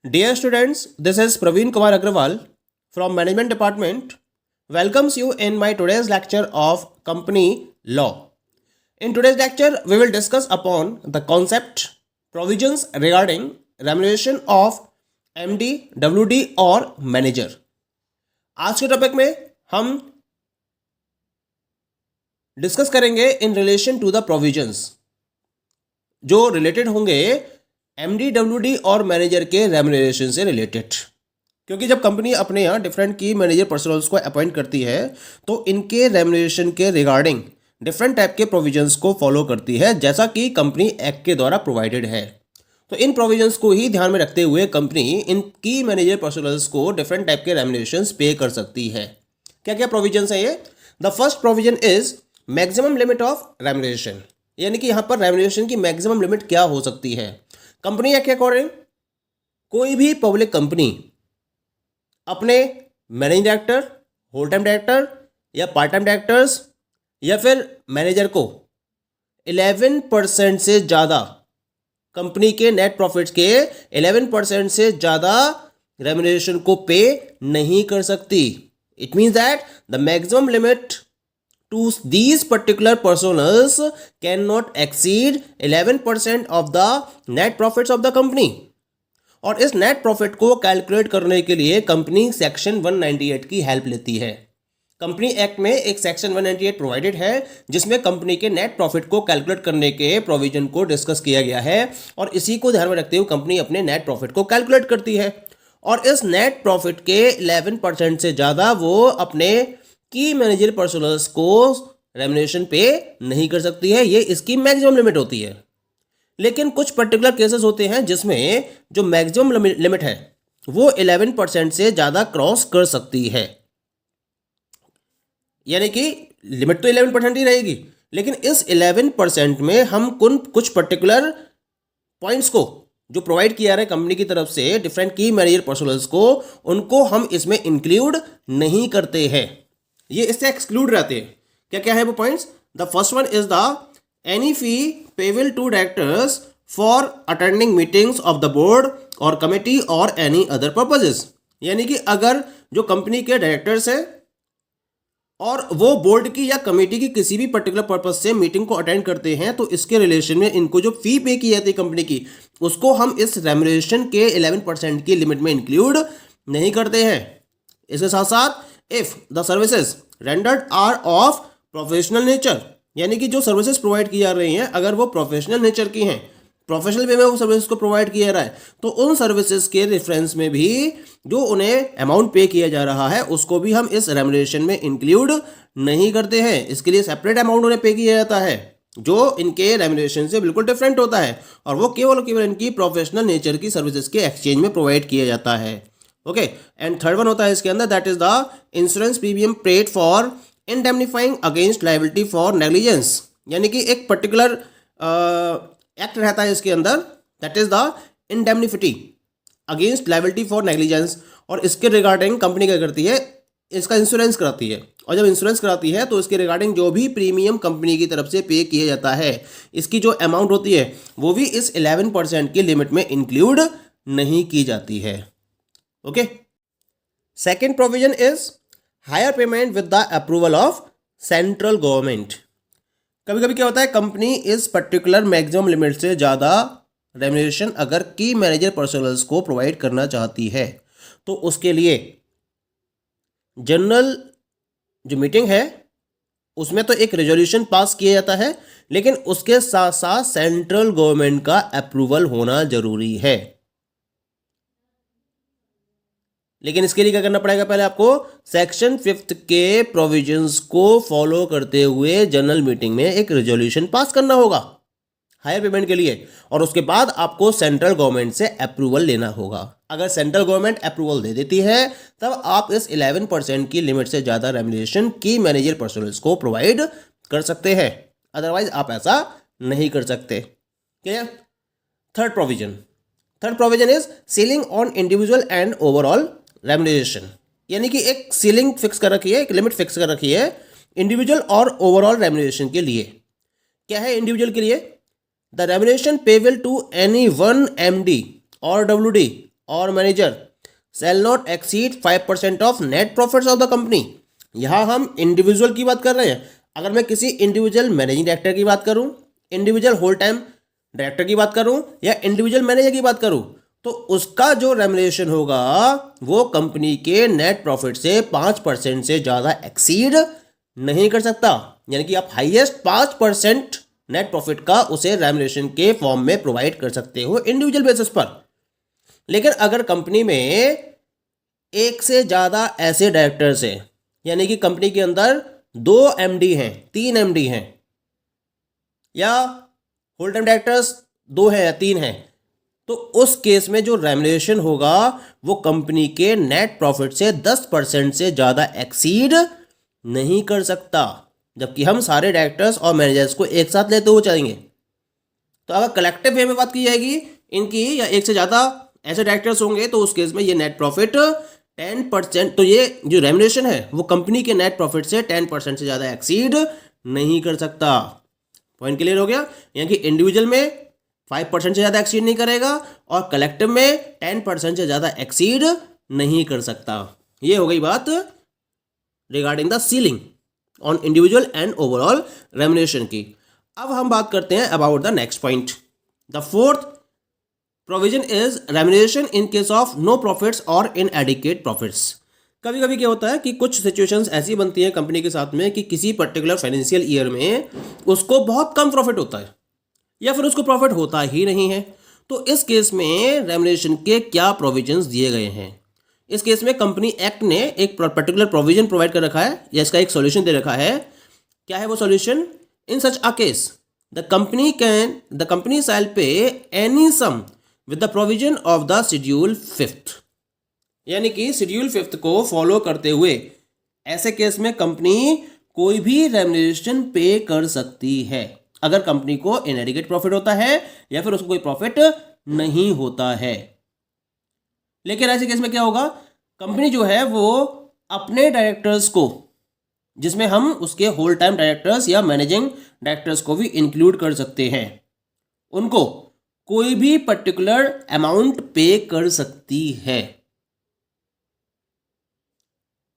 Dear students, this is Praveen Kumar Agrawal from Management Department. Welcomes you in my today's lecture of Company Law. In today's lecture, we will discuss upon the concept, provisions regarding remuneration of MD, WD और मैनेजर. आज के topic में हम discuss करेंगे in relation to the provisions जो related होंगे MD, WD और मैनेजर के रेम्यूनरेशन से रिलेटेड. क्योंकि जब कंपनी अपने यहाँ डिफरेंट की मैनेजर पर्सनल्स को अपॉइंट करती है तो इनके रेम्यूनरेशन के रिगार्डिंग डिफरेंट टाइप के प्रोविजंस को फॉलो करती है, जैसा कि कंपनी एक्ट के द्वारा प्रोवाइडेड है. तो इन प्रोविजंस को ही ध्यान में रखते हुए कंपनी इन की मैनेजर पर्सनल्स को डिफरेंट टाइप के रेम्यूनरेशन पे कर सकती है. क्या क्या प्रोविजंस है ये? The first provision is maximum limit of remuneration, यानी कि यहाँ पर रेम्यूनरेशन की मैक्सिमम लिमिट क्या हो सकती है. कंपनी एक्ट के अकॉर्डिंग कोई भी पब्लिक कंपनी अपने managing director, whole time director या पार्ट टाइम डायरेक्टर्स या फिर मैनेजर को 11% से ज़्यादा कंपनी के नेट प्रॉफिट्स के 11% से ज़्यादा रेम्यूनरेशन को पे नहीं कर सकती. It means that the maximum limit to these particular personals cannot exceed 11% of the net profits of the company. और इस नेट प्रॉफिट को कैलकुलेट करने के लिए कंपनी सेक्शन 198 की हेल्प लेती है. कंपनी एक्ट में एक सेक्शन 198 प्रोवाइडेड है जिसमें कंपनी के नेट प्रॉफिट को कैलकुलेट करने के प्रोविजन को डिस्कस किया गया है और इसी को ध्यान में रखते हुए कंपनी अपने नेट प्रॉफिट को कैलकुलेट करती है और इस नेट प्रॉफिट के 11% से ज़्यादा वो अपने की मैनेजर पर्सनल्स को रेम्यूनरेशन पे नहीं कर सकती है. ये इसकी मैक्सिमम लिमिट होती है. लेकिन कुछ पर्टिकुलर केसेस होते हैं जिसमें जो मैक्सिमम लिमिट है वो 11% से ज़्यादा क्रॉस कर सकती है. यानी कि लिमिट तो 11% ही रहेगी, लेकिन इस 11% में हम कुछ पर्टिकुलर पॉइंट्स को जो प्रोवाइड किया है कंपनी की तरफ से डिफरेंट की मैनेजर पर्सनल्स को, उनको हम इसमें इंक्लूड नहीं करते हैं. ये इससे एक्सक्लूड रहते हैं. क्या क्या है वो points? The first one is the any fee payable to directors for attending meetings of the board और कमेटी और एनी अदर पर्पजेस. यानी कि अगर जो कंपनी के डायरेक्टर्स हैं और वो बोर्ड की या कमेटी की किसी भी पर्टिकुलर पर्पज से मीटिंग को अटेंड करते हैं तो इसके रिलेशन में इनको जो फी पे की जाती है कंपनी की, उसको हम इस रेम्यूनरेशन के 11% की लिमिट में इंक्लूड नहीं करते हैं. इसके साथ साथ if the services rendered are of professional nature, यानी कि जो सर्विसेज प्रोवाइड की जा रही हैं अगर वो प्रोफेशनल नेचर की हैं, प्रोफेशनल वे में वो सर्विसेज को प्रोवाइड किया जा रहा है, तो उन सर्विसेज के रेफरेंस में भी जो उन्हें अमाउंट पे किया जा रहा है उसको भी हम इस रेम्यूनरेशन में इंक्लूड नहीं करते हैं. इसके लिए सेपरेट अमाउंट उन्हें पे किया जाता है जो इनके रेम्यूनरेशन से बिल्कुल डिफरेंट होता है और वो केवल इनकी प्रोफेशनल नेचर की सर्विसेज के एक्सचेंज में प्रोवाइड किया जाता है. ओके. एंड थर्ड वन होता है इसके अंदर, that is the insurance premium paid for indemnifying against liability for negligence. यानी कि एक पर्टिकुलर एक्ट रहता है इसके अंदर, that is the indemnity against liability for negligence, और इसके रिगार्डिंग कंपनी क्या करती है, इसका इंश्योरेंस कराती है. और जब इंश्योरेंस कराती है तो इसके रिगार्डिंग जो भी प्रीमियम कंपनी की तरफ से पे किया जाता है, इसकी जो अमाउंट होती है वो भी इस 11% की लिमिट में इंक्लूड नहीं की जाती है. Okay. Second provision is higher payment with the approval of central government. कभी कभी क्या होता है, कंपनी इस पर्टिकुलर मैक्सिमम लिमिट से ज़्यादा रेम्यूनरेशन अगर की मैनेजर पर्सनल्स को प्रोवाइड करना चाहती है तो उसके लिए जनरल जो मीटिंग है उसमें तो एक रेजोल्यूशन पास किया जाता है, लेकिन उसके साथ साथ सेंट्रल गवर्नमेंट का अप्रूवल होना जरूरी है. लेकिन इसके लिए क्या करना पड़ेगा, पहले आपको सेक्शन 5 के प्रोविजंस को फॉलो करते हुए जनरल मीटिंग में एक रेजोल्यूशन पास करना होगा हायर पेमेंट के लिए, और उसके बाद आपको सेंट्रल गवर्नमेंट से अप्रूवल लेना होगा. अगर सेंट्रल गवर्नमेंट अप्रूवल दे देती है तब आप इस 11% की लिमिट से ज़्यादा रेम्यूनरेशन की मैनेजर पर्सनल्स को प्रोवाइड कर सकते हैं, अदरवाइज आप ऐसा नहीं कर सकते. Clear? Third provision is ceiling on individual and overall remuneration. यानी कि एक सीलिंग फिक्स कर रखी है, एक लिमिट फिक्स कर रखी है इंडिविजुअल और ओवरऑल रेम्यूनरेशन के लिए. क्या है इंडिविजुअल के लिए? The remuneration payable to any one MD और डब्ल्यूडी और manager shall not exceed 5% of net profits of the company. यहाँ हम इंडिविजुअल की बात कर रहे हैं। अगर मैं किसी इंडिविजुअल मैनेजिंग डायरेक्टर की बात करूँ, इंडिविजुअल होल टाइम डायरेक्टर की बात करूँ या इंडिविजुअल मैनेजर की बात करूँ, तो उसका जो रेम्युनरेशन होगा वो कंपनी के नेट प्रॉफिट से 5% से ज़्यादा एक्सीड नहीं कर सकता। यानी कि आप हाईएस्ट 5% नेट प्रॉफिट का उसे रेम्युनरेशन के फॉर्म में प्रोवाइड कर सकते हो इंडिविजुअल बेसिस पर। लेकिन अगर कंपनी में एक से ज़्यादा ऐसे डायरेक्टर्स हैं, यानी कि कंपनी के अंदर 2 MD हैं, 3 MD हैं, या होल टाइम डायरेक्टर्स 2 हैं या 3 हैं, तो उस केस में जो रेम्युनरेशन होगा वो कंपनी के नेट प्रॉफिट से 10% से ज़्यादा एक्सीड नहीं कर सकता। जबकि हम सारे डायरेक्टर्स और मैनेजर्स को एक साथ लेते हुए चलेंगे। तो अगर कलेक्टिव वे में बात की जाएगी इनकी, या एक से ज़्यादा ऐसे डायरेक्टर्स होंगे, तो उस केस में ये नेट प्रॉफिट 10%, तो ये जो रेम्युनरेशन है वो कंपनी के नेट प्रॉफिट से 10% से ज़्यादा एक्सीड नहीं कर सकता। पॉइंट क्लियर हो गया? यानी कि इंडिविजुअल में 5% से ज़्यादा एक्सीड नहीं करेगा और कलेक्टिव में 10% से ज़्यादा एक्सीड नहीं कर सकता। ये हो गई बात regarding the ceiling on individual and overall remuneration की। अब हम बात करते हैं about the next point. The fourth provision is remuneration in case of no profits और इनएडिक्वेट प्रॉफिट्स। कभी कभी क्या होता है कि कुछ सिचुएशंस ऐसी बनती हैं कंपनी के साथ में कि किसी पर्टिकुलर फाइनेंशियल ईयर में उसको बहुत कम प्रॉफिट होता है या फिर उसको प्रॉफिट होता ही नहीं है। तो इस केस में रेम्युनरेशन के क्या प्रोविजंस दिए गए हैं? इस केस में कंपनी एक्ट ने एक पर्टिकुलर प्रोविजन प्रोवाइड कर रखा है या इसका एक सॉल्यूशन दे रखा है। क्या है वो solution? In such a case the company shall pay any sum with the provision of the schedule 5th। यानी कि शेड्यूल 5th को फॉलो करते हुए ऐसे केस में कंपनी कोई भी रेम्युनरेशन पे कर सकती है अगर कंपनी को इनएडिक्वेट प्रॉफिट होता है या फिर उसको कोई प्रॉफिट नहीं होता है। लेकिन ऐसे केस में क्या होगा? कंपनी जो है वो अपने डायरेक्टर्स को, जिसमें हम उसके होल टाइम डायरेक्टर्स या मैनेजिंग डायरेक्टर्स को भी इंक्लूड कर सकते हैं, उनको कोई भी पर्टिकुलर अमाउंट पे कर सकती है।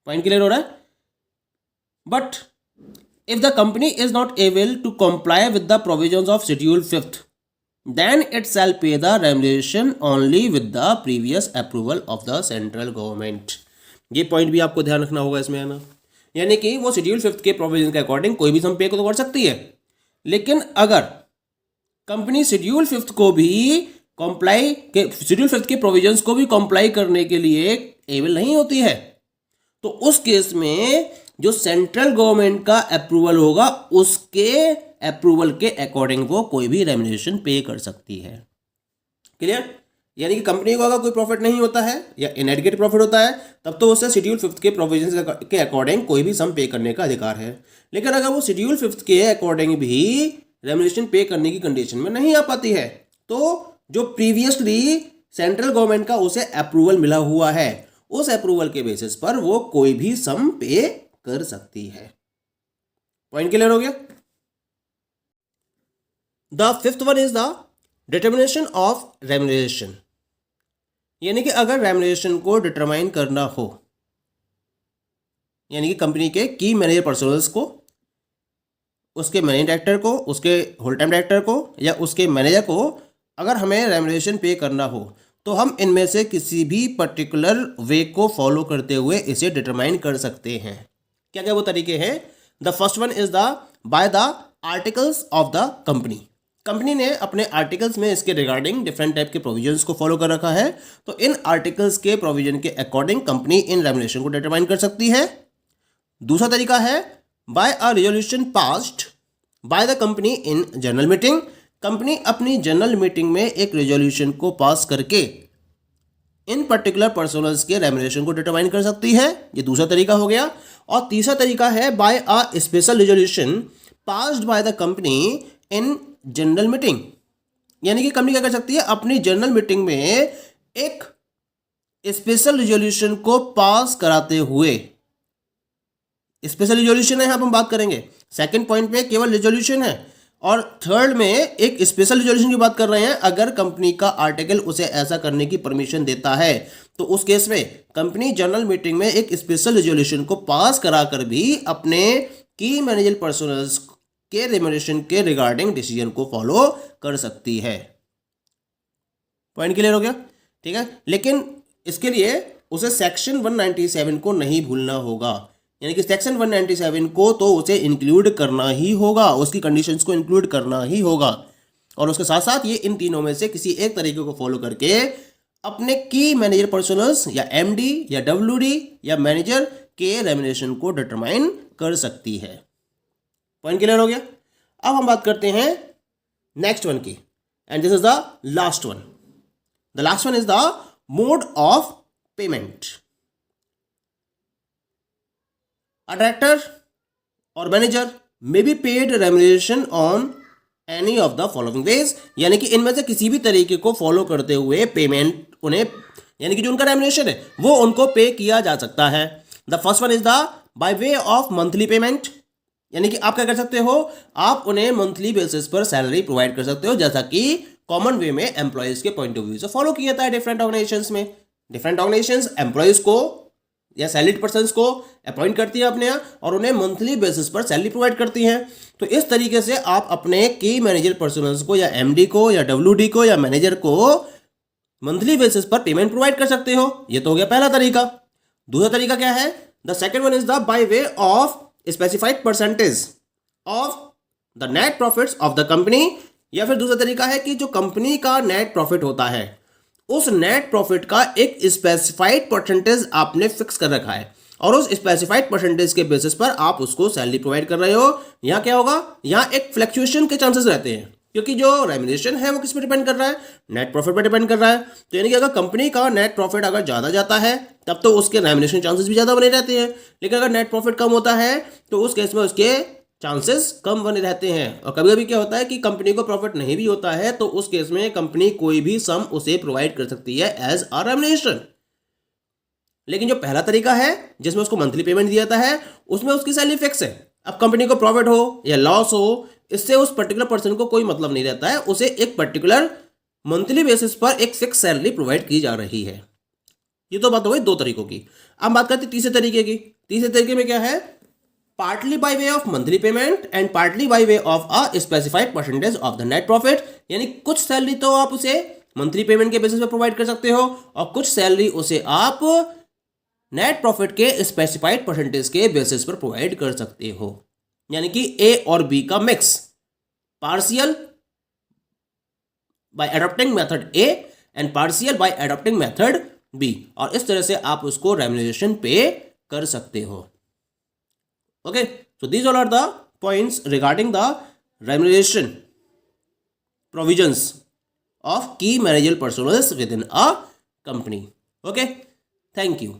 पॉइंट क्लियर हो रहा है? But if the company is not able to comply with the provisions of schedule 5th, then it shall pay the remuneration only with the previous approval of the central government। ये point भी आपको ध्यान रखना होगा इसमें, है ना। यानी कि वो शेड्यूल 5th के प्रोविजन के अकॉर्डिंग कोई भी सम पे तो कर सकती है, लेकिन अगर कंपनी शेड्यूल 5th को भी कंप्लाई के शेड्यूल 5th के प्रोविजंस को भी कंप्लाई करने के लिए एबल नहीं होती है, तो उस केस में जो सेंट्रल गवर्नमेंट का अप्रूवल होगा उसके अप्रूवल के अकॉर्डिंग वो कोई भी रेम्युनरेशन पे कर सकती है। क्लियर? यानी कि कंपनी को अगर कोई प्रॉफिट नहीं होता है या इनएडिक्वेट प्रॉफिट होता है तब तो उसे शेड्यूल 5th के प्रोविजंस के अकॉर्डिंग कोई भी सम पे करने का अधिकार है। लेकिन अगर वो शेड्यूल 5th के अकॉर्डिंग भी रेम्युनरेशन पे करने की कंडीशन में नहीं आ पाती है, तो जो प्रीवियसली सेंट्रल गवर्नमेंट का उसे अप्रूवल मिला हुआ है उस अप्रूवल के बेसिस पर वो कोई भी सम पे कर सकती है। पॉइंट क्लियर हो गया? The 5th one is the determination of remuneration. यानी कि अगर रेम्युनरेशन को डिटरमाइन करना हो, यानी कि कंपनी के की मैनेजर पर्सनल्स को, उसके मैनेजिंग डायरेक्टर को, उसके होल टाइम डायरेक्टर को या उसके मैनेजर को अगर हमें रेम्युनरेशन पे करना हो तो हम इनमें से किसी भी पर्टिकुलर वे को फॉलो करते हुए इसे डिटरमाइन कर सकते हैं। क्या क्या वो तरीके हैं? The first one is the by the articles of the company. Company ने अपने आर्टिकल्स में इसके रिगार्डिंग डिफरेंट टाइप के प्रोविजंस को फॉलो कर रखा है, तो इन आर्टिकल्स के प्रोविजन के अकॉर्डिंग कंपनी इन रेम्युनरेशन को डिटरमाइन कर सकती है। दूसरा तरीका है by a resolution passed by the company in general meeting. Company अपनी जनरल मीटिंग में एक रेजोल्यूशन को पास करके इन पर्टिकुलर पर्सनल्स के रेम्युनरेशन को डिटरमाइन कर सकती है। ये दूसरा तरीका हो गया। और तीसरा तरीका है by a special resolution passed by the company in general meeting. यानी कि कंपनी क्या कर सकती है? अपनी जनरल मीटिंग में एक स्पेशल रेजोल्यूशन को पास कराते हुए, स्पेशल रेजोल्यूशन है यहाँ पर हम बात करेंगे, सेकंड पॉइंट पे केवल रेजोल्यूशन है, और थर्ड में एक स्पेशल रिजोल्यूशन की बात कर रहे हैं, अगर कंपनी का आर्टिकल उसे ऐसा करने की परमिशन देता है तो उस केस में कंपनी जनरल मीटिंग में एक स्पेशल रिजोल्यूशन को पास कराकर भी अपने की मैनेजर पर्सनल्स के रेम्यूनरेशन के रिगार्डिंग डिसीजन को फॉलो कर सकती है। पॉइंट क्लियर हो गया? ठीक है, लेकिन इसके लिए उसे सेक्शन 197 को नहीं भूलना होगा, यानी कि सेक्शन 197 को तो उसे इंक्लूड करना ही होगा, उसकी कंडीशंस को इंक्लूड करना ही होगा, और उसके साथ साथ ये इन तीनों में से किसी एक तरीके को फॉलो करके अपने की मैनेजर पर्सनल्स या एमडी या डब्ल्यूडी या मैनेजर के रेम्यूनरेशन को डिटरमाइन कर सकती है। पॉइंट क्लियर हो गया? अब हम बात करते हैं नेक्स्ट वन की, and this is the last one. The last one is the mode of payment. A director or manager may be paid remuneration on any of the following ways, यानी कि इनमें से किसी भी तरीके को फॉलो करते हुए पेमेंट उन्हें, यानी कि जो उनका रेम्यूनरेशन है वो उनको पे किया जा सकता है। The first one is the by way of monthly payment, यानी कि आप क्या कर सकते हो, आप उन्हें मंथली बेसिस पर सैलरी प्रोवाइड कर सकते हो, जैसा कि कॉमन वे में एम्प्लॉयज के पॉइंट ऑफ व्यू से फॉलो किया जाता है डिफरेंट ऑर्गेनाइजेशंस में। डिफरेंट ऑर्गेनाइजेशंस एम्प्लॉयज को या सैलरीड पर्सन्स को अपॉइंट करती है अपने यहाँ और उन्हें मंथली बेसिस पर सैलरी प्रोवाइड करती हैं। तो इस तरीके से आप अपने की मैनेजर पर्सनल्स को या एमडी को या डब्ल्यूडी को या मैनेजर को मंथली बेसिस पर पेमेंट प्रोवाइड कर सकते हो। ये तो हो गया पहला तरीका। दूसरा तरीका क्या है? The second one is the by way of specified percentage of the net profits of the company, या फिर दूसरा तरीका है कि जो कंपनी का नेट प्रॉफिट होता है उस नेट प्रॉफिट का एक स्पेसिफाइड परसेंटेज आपने फिक्स कर रखा है और उस स्पेसिफाइड परसेंटेज के बेसिस पर आप उसको सैलरी प्रोवाइड कर रहे हो। यहाँ क्या होगा, यहाँ एक फ्लक्चुएशन के चांसेस रहते हैं, क्योंकि जो रेम्यूनरेशन है वो किस पे डिपेंड कर रहा है, नेट प्रॉफिट पे डिपेंड कर रहा है। तो यानी कि अगर कंपनी का नेट प्रॉफिट अगर ज़्यादा जाता है तब तो उसके रेम्यूनरेशन चांसेस भी ज़्यादा बने रहते हैं, लेकिन अगर नेट प्रॉफिट कम होता है तो उस केस में उसके चांसेस कम बने रहते हैं। और कभी कभी क्या होता है कि कंपनी को प्रॉफिट नहीं भी होता है तो उस केस में कंपनी कोई भी सम उसे प्रोवाइड कर सकती है एज अ रेम्यूनरेशन। लेकिन जो पहला तरीका है जिसमें उसको मंथली पेमेंट दिया जाता है उसमें उसकी सैलरी फिक्स है। अब कंपनी को प्रॉफिट हो या लॉस हो इससे उस पर्टिकुलर पर्सन को कोई मतलब नहीं रहता है, उसे एक पर्टिकुलर मंथली बेसिस पर एक फिक्स सैलरी प्रोवाइड की जा रही है। ये तो बात हो गई दो तरीकों की। अब बात करते हैं तीसरे तरीके की। तीसरे तरीके में क्या है, partly by way of monthly payment and partly by way of a specified percentage of the net profit, यानी कुछ सैलरी तो आप उसे मंथली पेमेंट के बेसिस पे प्रोवाइड कर सकते हो और कुछ सैलरी उसे आप नेट प्रॉफिट के स्पेसिफाइड परसेंटेज के बेसिस पर प्रोवाइड कर सकते हो, यानी कि ए और बी का mix, partial bye adopting method A and partial bye adopting method B, और इस तरह से आप उसको रेम्यूनरेशन पे कर सकते हो। Okay, so these all are the points regarding the remuneration provisions of key managerial personnel within a company. Okay, thank you.